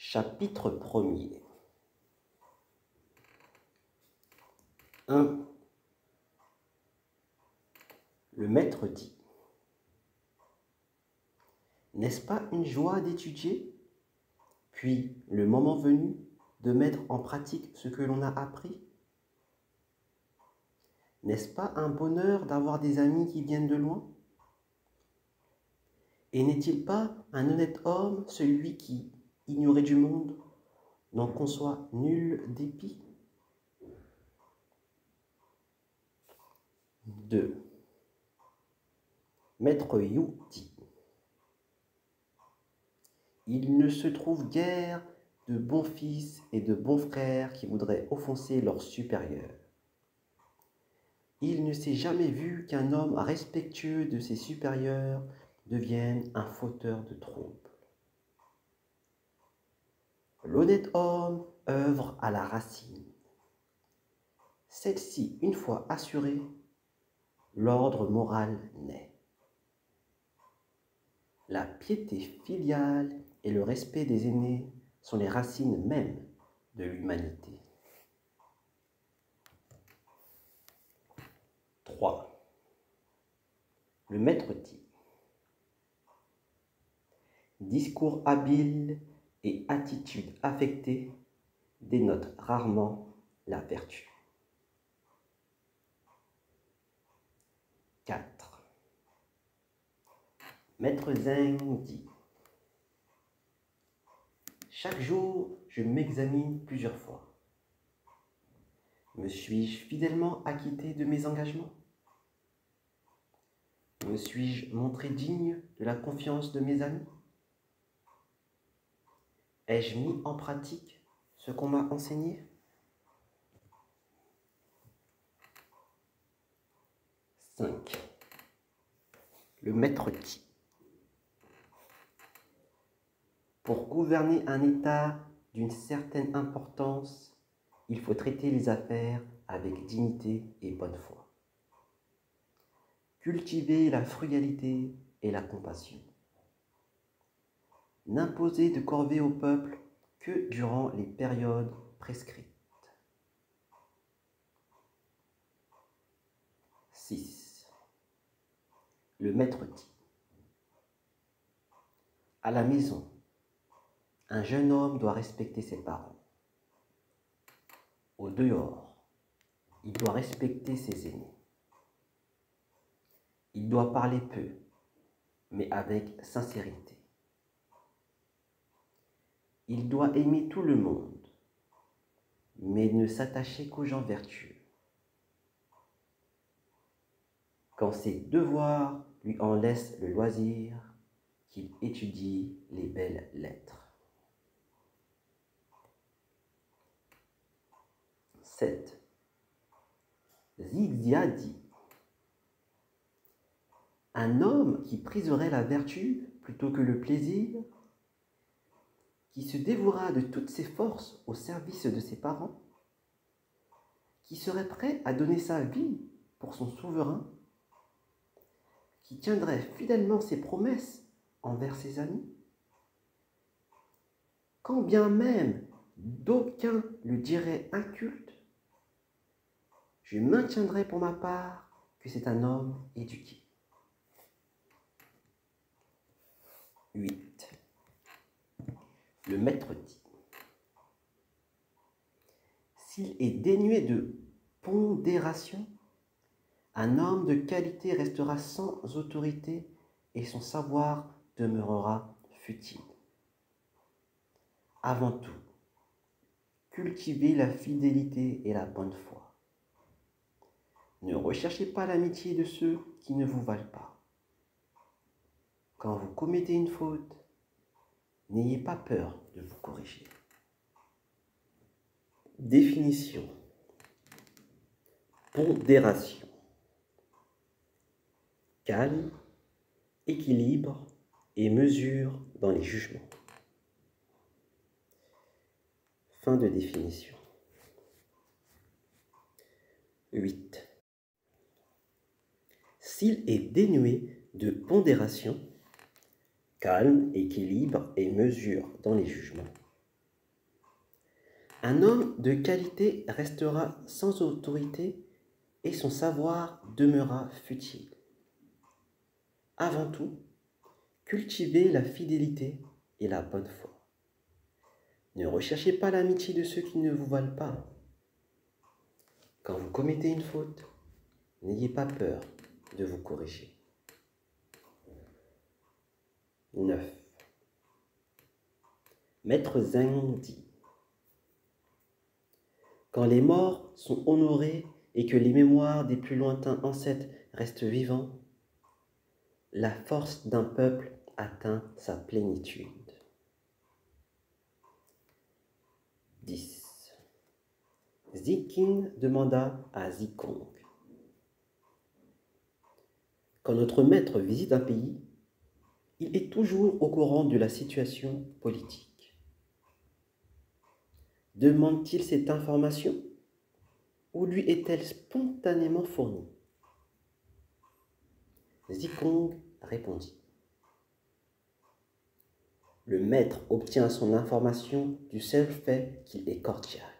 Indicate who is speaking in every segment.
Speaker 1: Chapitre 1er. 1. Le maître dit: n'est-ce pas une joie d'étudier, puis, le moment venu, de mettre en pratique ce que l'on a appris? N'est-ce pas un bonheur d'avoir des amis qui viennent de loin? Et n'est-il pas un honnête homme celui qui, ignoré du monde, n'en conçoit nul dépit? 2. Maître Yu dit: il ne se trouve guère de bons fils et de bons frères qui voudraient offenser leurs supérieurs. Il ne s'est jamais vu qu'un homme respectueux de ses supérieurs devienne un fauteur de troubles. L'honnête homme œuvre à la racine. Celle-ci, une fois assurée, l'ordre moral naît. La piété filiale et le respect des aînés sont les racines mêmes de l'humanité. 3. Le maître dit: discours habiles et attitude affectée dénotent rarement la vertu. 4. Maître Zeng dit: chaque jour, je m'examine plusieurs fois. Me suis-je fidèlement acquitté de mes engagements? Me suis-je montré digne de la confiance de mes amis? Ai-je mis en pratique ce qu'on m'a enseigné? 5. Le maître dit: pour gouverner un État d'une certaine importance, il faut traiter les affaires avec dignité et bonne foi. Cultiver la frugalité et la compassion. N'imposer de corvée au peuple que durant les périodes prescrites. 6. Le maître dit: à la maison, un jeune homme doit respecter ses parents. Au dehors, il doit respecter ses aînés. Il doit parler peu, mais avec sincérité. Il doit aimer tout le monde, mais ne s'attacher qu'aux gens vertueux. Quand ses devoirs lui en laissent le loisir, qu'il étudie les belles lettres. 7. Zixia dit: un homme qui priserait la vertu plutôt que le plaisir, qui se dévouera de toutes ses forces au service de ses parents, qui serait prêt à donner sa vie pour son souverain, qui tiendrait fidèlement ses promesses envers ses amis, quand bien même d'aucuns le diraient inculte, je maintiendrai pour ma part que c'est un homme éduqué. 8. Le maître dit: s'il est dénué de pondération, un homme de qualité restera sans autorité et son savoir demeurera futile. Avant tout, cultivez la fidélité et la bonne foi. Ne recherchez pas l'amitié de ceux qui ne vous valent pas. Quand vous commettez une faute, n'ayez pas peur de vous corriger. Définition. Pondération. Calme, équilibre et mesure dans les jugements. Fin de définition. 8. S'il est dénué de pondération, calme, équilibre et mesure dans les jugements, Un homme de qualité restera sans autorité et son savoir demeurera futile. Avant tout, cultivez la fidélité et la bonne foi. Ne recherchez pas l'amitié de ceux qui ne vous valent pas. Quand vous commettez une faute, n'ayez pas peur de vous corriger. 9. Maître Zheng dit: quand les morts sont honorés et que les mémoires des plus lointains ancêtres restent vivants, la force d'un peuple atteint sa plénitude. 10. Ziqing demanda à Zikong: quand notre maître visite un pays, il est toujours au courant de la situation politique. Demande-t-il cette information ou lui est-elle spontanément fournie? Zikong répondit: le maître obtient son information du seul fait qu'il est cordial,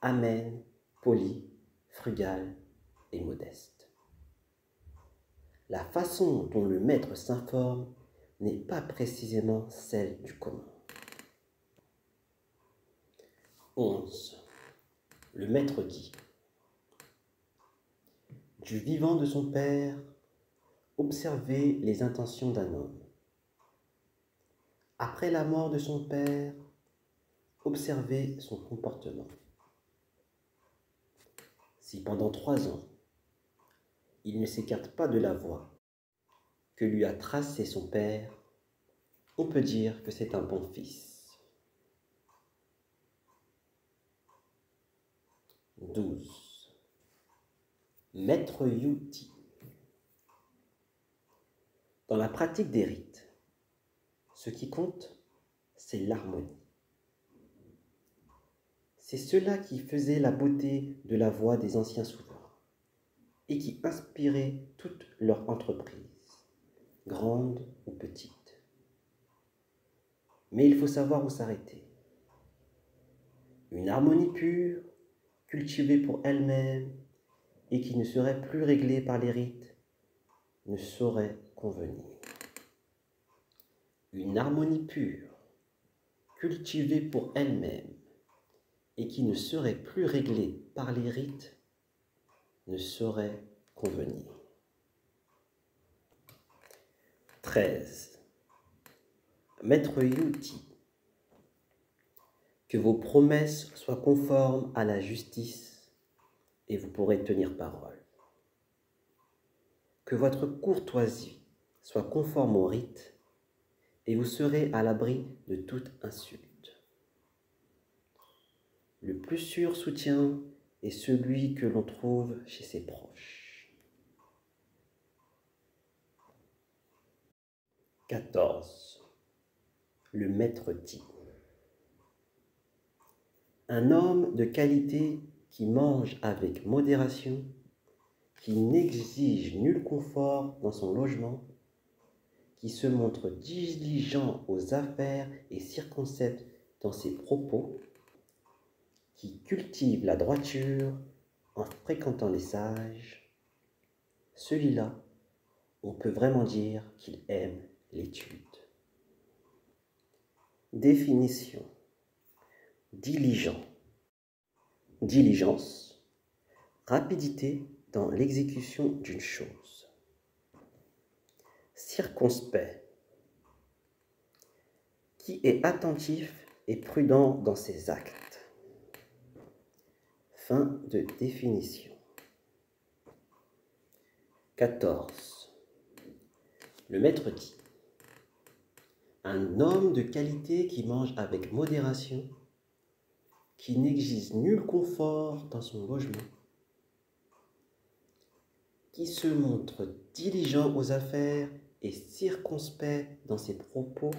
Speaker 1: amène, poli, frugal et modeste. La façon dont le maître s'informe n'est pas précisément celle du commun. 11. Le maître dit: du vivant de son père, observez les intentions d'un homme. Après la mort de son père, observez son comportement. Si pendant 3 ans, il ne s'écarte pas de la voie que lui a tracée son père, on peut dire que c'est un bon fils. 12. Maître Yu dit: dans la pratique des rites, ce qui compte, c'est l'harmonie. C'est cela qui faisait la beauté de la voix des anciens souverains et qui inspirait toute leur entreprise, grande ou petite. Mais il faut savoir où s'arrêter. Une harmonie pure, cultivée pour elle-même et qui ne serait plus réglée par les rites, ne saurait convenir. Une harmonie pure, cultivée pour elle-même et qui ne serait plus réglée par les rites, ne saurait convenir. 13. Maître Yu dit: que vos promesses soient conformes à la justice et vous pourrez tenir parole. Que votre courtoisie soit conforme au rite et vous serez à l'abri de toute insulte. Le plus sûr soutien est celui que l'on trouve chez ses proches. 14. Le maître dit: un homme de qualité qui mange avec modération, qui n'exige nul confort dans son logement, qui se montre diligent aux affaires et circonspect dans ses propos, qui cultive la droiture en fréquentant les sages, celui-là, on peut vraiment dire qu'il aime l'étude. Définition: diligent. Diligence, rapidité dans l'exécution d'une chose. Circonspect, qui est attentif et prudent dans ses actes. Fin de définition. 14. Le maître dit: un homme de qualité qui mange avec modération, qui n'exige nul confort dans son logement, qui se montre diligent aux affaires et circonspect dans ses propos,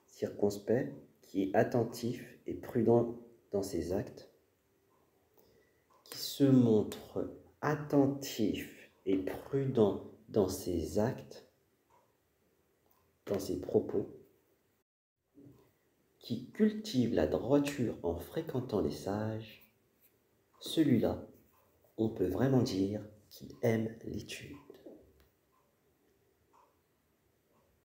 Speaker 1: circonspect, qui est attentif et prudent dans ses actes, qui se montre attentif et prudent dans ses actes, dans ses propos, qui cultive la droiture en fréquentant les sages, celui-là, on peut vraiment dire qu'il aime l'étude.